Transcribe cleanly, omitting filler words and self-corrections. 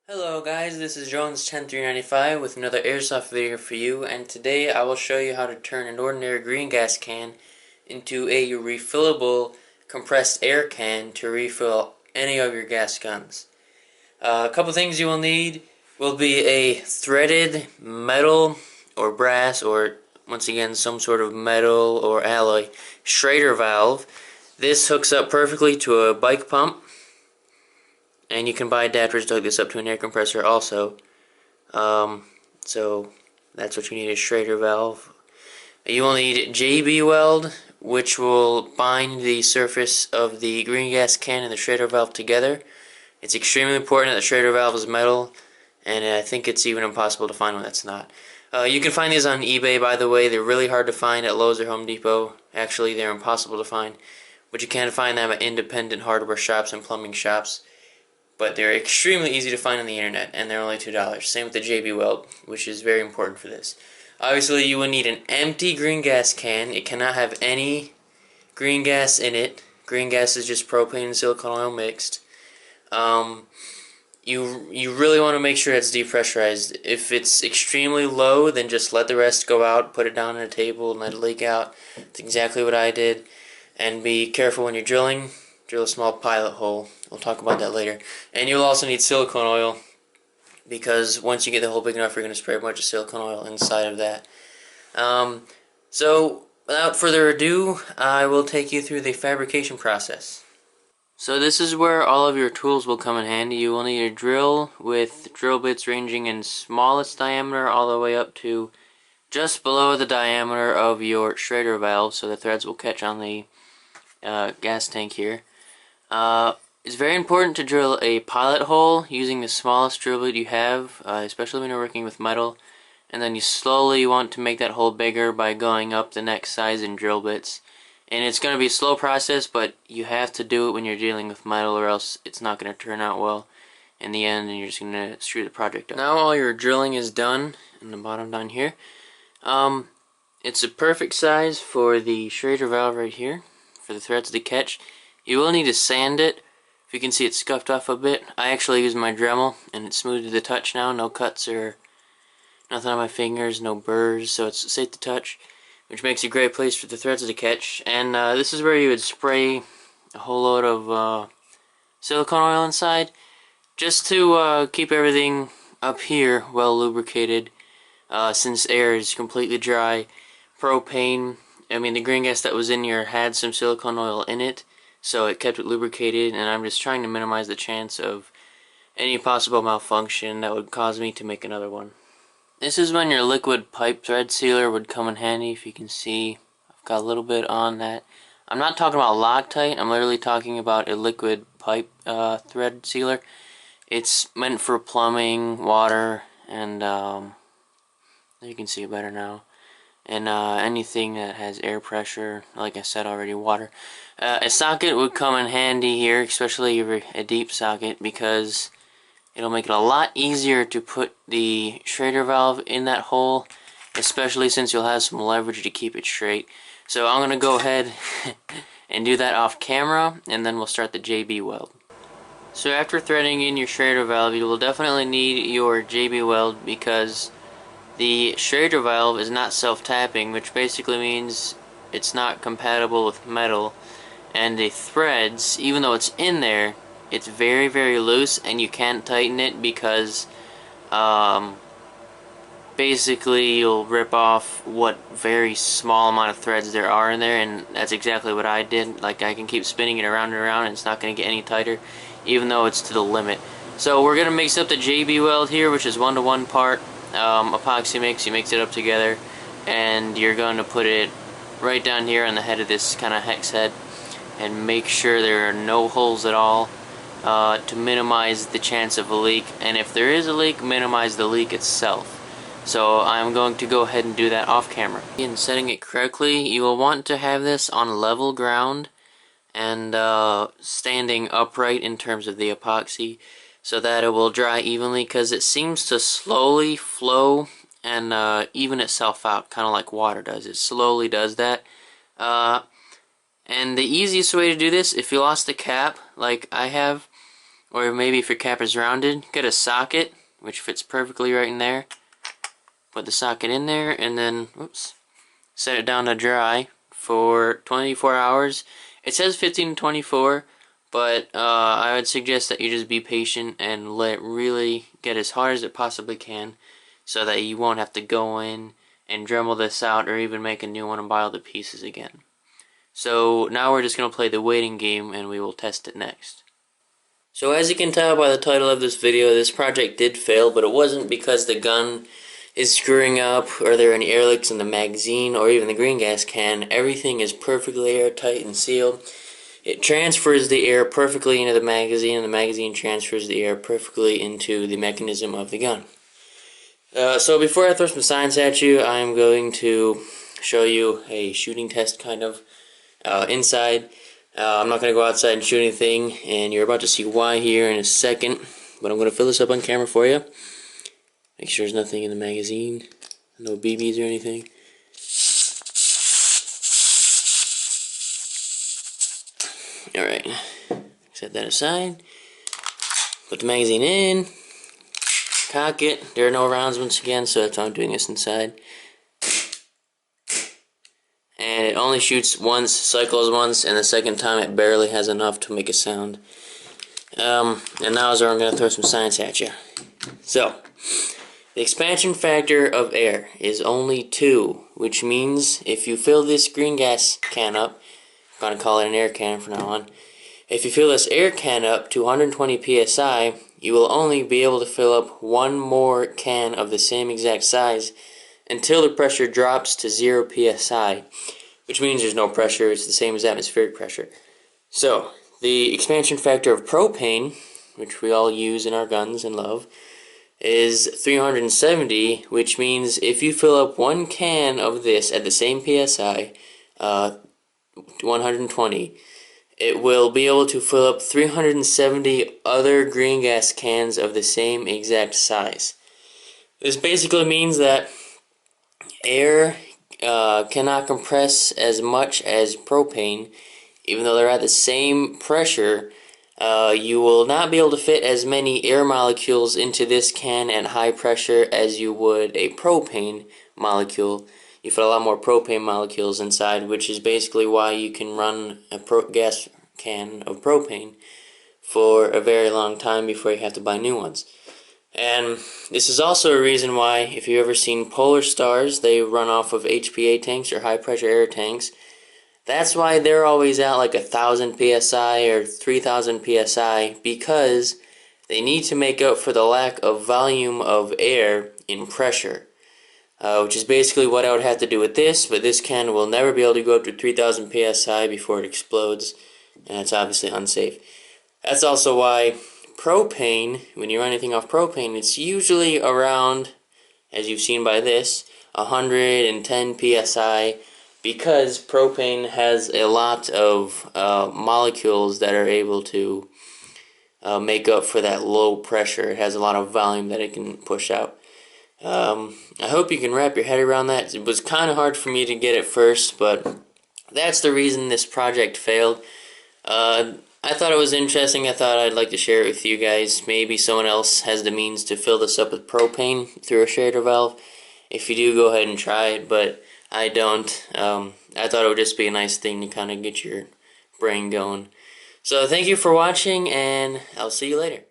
Hello guys, this is Jones10395 with another airsoft video for you, and today I will show you how to turn an ordinary green gas can into a refillable compressed air can to refill any of your gas guns. A couple things you will need will be a threaded metal or brass, or once again some sort of metal or alloy Schrader valve. This hooks up perfectly to a bike pump, and you can buy adapters to hook this up to an air compressor also. So that's what you need, a Schrader valve. You will need JB weld, which will bind the surface of the green gas can and the Schrader valve together. It's extremely important that the Schrader valve is metal, and I think it's even impossible to find one that's not. You can find these on eBay, by the way. They're really hard to find at Lowe's or Home Depot. Actually, they're impossible to find, but you can find them at independent hardware shops and plumbing shops. But they're extremely easy to find on the internet, and they're only $2. Same with the JB weld, which is very important for this. Obviously, you will need an empty green gas can. It cannot have any green gas in it. Green gas is just propane and silicone oil mixed. You really want to make sure it's depressurized. If it's extremely low, then just let the rest go out, put it down on a table, and let it leak out. That's exactly what I did. And be careful when you're drilling. Drill a small pilot hole. We'll talk about that later. And you'll also need silicone oil, because once you get the hole big enough, you're going to spray a bunch of silicone oil inside of that. So without further ado, I will take you through the fabrication process. So this is where all of your tools will come in handy. You will need a drill with drill bits ranging in smallest diameter all the way up to just below the diameter of your Schrader valve, so the threads will catch on the gas tank here. It's very important to drill a pilot hole using the smallest drill bit you have, especially when you're working with metal, and then you slowly want to make that hole bigger by going up the next size in drill bits. And it's going to be a slow process, but you have to do it when you're dealing with metal, or else it's not going to turn out well in the end, and you're just going to screw the project up. Now all your drilling is done in the bottom down here. It's a perfect size for the Schrader valve right here, for the threads to catch. You will need to sand it. If you can see, it's scuffed off a bit. I actually used my Dremel, and it's smooth to the touch now. No cuts or nothing on my fingers, no burrs, so it's safe to touch, which makes a great place for the threads to catch. And this is where you would spray a whole load of silicone oil inside, just to keep everything up here well lubricated, since air is completely dry. The green gas that was in here had some silicone oil in it, so it kept it lubricated, and I'm just trying to minimize the chance of any possible malfunction that would cause me to make another one. This is when your liquid pipe thread sealer would come in handy. If you can see, I've got a little bit on that. I'm not talking about Loctite, I'm literally talking about a liquid pipe thread sealer. It's meant for plumbing, water, and you can see it better now. And anything that has air pressure, like I said already, water. A socket would come in handy here, especially a deep socket, because it'll make it a lot easier to put the Schrader valve in that hole, especially since you'll have some leverage to keep it straight. So I'm going to go ahead and do that off camera, and then we'll start the JB weld. So after threading in your Schrader valve, you will definitely need your JB weld, because the Schrader valve is not self-tapping, which basically means it's not compatible with metal, and the threads, even though it's in there, it's very, very loose, and you can't tighten it because basically you'll rip off what very small amount of threads there are in there, and that's exactly what I did. Like, I can keep spinning it around and around, and it's not going to get any tighter, even though it's to the limit. So we're going to mix up the JB weld here, which is 1-to-1 part epoxy mix. You mix it up together, and you're going to put it right down here on the head of this kind of hex head, and make sure there are no holes at all, to minimize the chance of a leak, and if there is a leak, minimize the leak itself. So I'm going to go ahead and do that off camera. In setting it correctly, you will want to have this on level ground and standing upright in terms of the epoxy, so that it will dry evenly, because it seems to slowly flow and even itself out, kind of like water does. It slowly does that. And the easiest way to do this, if you lost the cap, like I have, or maybe if your cap is rounded, get a socket, which fits perfectly right in there. Put the socket in there, and then, oops, set it down to dry for 24 hours. It says 15 to 24, but I would suggest that you just be patient and let it really get as hard as it possibly can, so that you won't have to go in and Dremel this out or even make a new one and buy all the pieces again. So now we're just going to play the waiting game and we will test it next. So as you can tell by the title of this video, this project did fail, but it wasn't because the gun is screwing up or there are any air leaks in the magazine or even the green gas can. Everything is perfectly airtight and sealed. It transfers the air perfectly into the magazine, and the magazine transfers the air perfectly into the mechanism of the gun. So before I throw some science at you, I'm going to show you a shooting test kind of inside. I'm not going to go outside and shoot anything, and you're about to see why here in a second, but I'm going to fill this up on camera for you. Make sure there's nothing in the magazine, no BBs or anything. Alright, set that aside, put the magazine in, cock it. There are no rounds once again, so that's why I'm doing this inside. And it only shoots once, cycles once, and the second time it barely has enough to make a sound. And now is where I'm going to throw some science at you. So, the expansion factor of air is only 2, which means if you fill this green gas can up, I'm going to call it an air can from now on, if you fill this air can up to 120 psi, you will only be able to fill up one more can of the same exact size until the pressure drops to 0 psi, which means there's no pressure. It's the same as atmospheric pressure. So, the expansion factor of propane, which we all use in our guns and love, is 370, which means if you fill up one can of this at the same psi, 120, it will be able to fill up 370 other green gas cans of the same exact size. This basically means that air cannot compress as much as propane, even though they're at the same pressure. You will not be able to fit as many air molecules into this can at high pressure as you would a propane molecule. You fit a lot more propane molecules inside, which is basically why you can run a gas can of propane for a very long time before you have to buy new ones. And this is also a reason why, if you've ever seen Polar Stars, they run off of HPA tanks or high pressure air tanks. That's why they're always at like 1,000 psi or 3,000 psi, because they need to make up for the lack of volume of air in pressure. Which is basically what I would have to do with this, but this can will never be able to go up to 3,000 psi before it explodes, and it's obviously unsafe. That's also why propane, when you run anything off propane, it's usually around, as you've seen by this, 110 psi, because propane has a lot of molecules that are able to make up for that low pressure. It has a lot of volume that it can push out. I hope you can wrap your head around that. It was kind of hard for me to get at first, but that's the reason this project failed. I thought it was interesting. I thought I'd like to share it with you guys. Maybe someone else has the means to fill this up with propane through a shader valve. If you do, go ahead and try it, but I don't. I thought it would just be a nice thing to kind of get your brain going. So thank you for watching, and I'll see you later.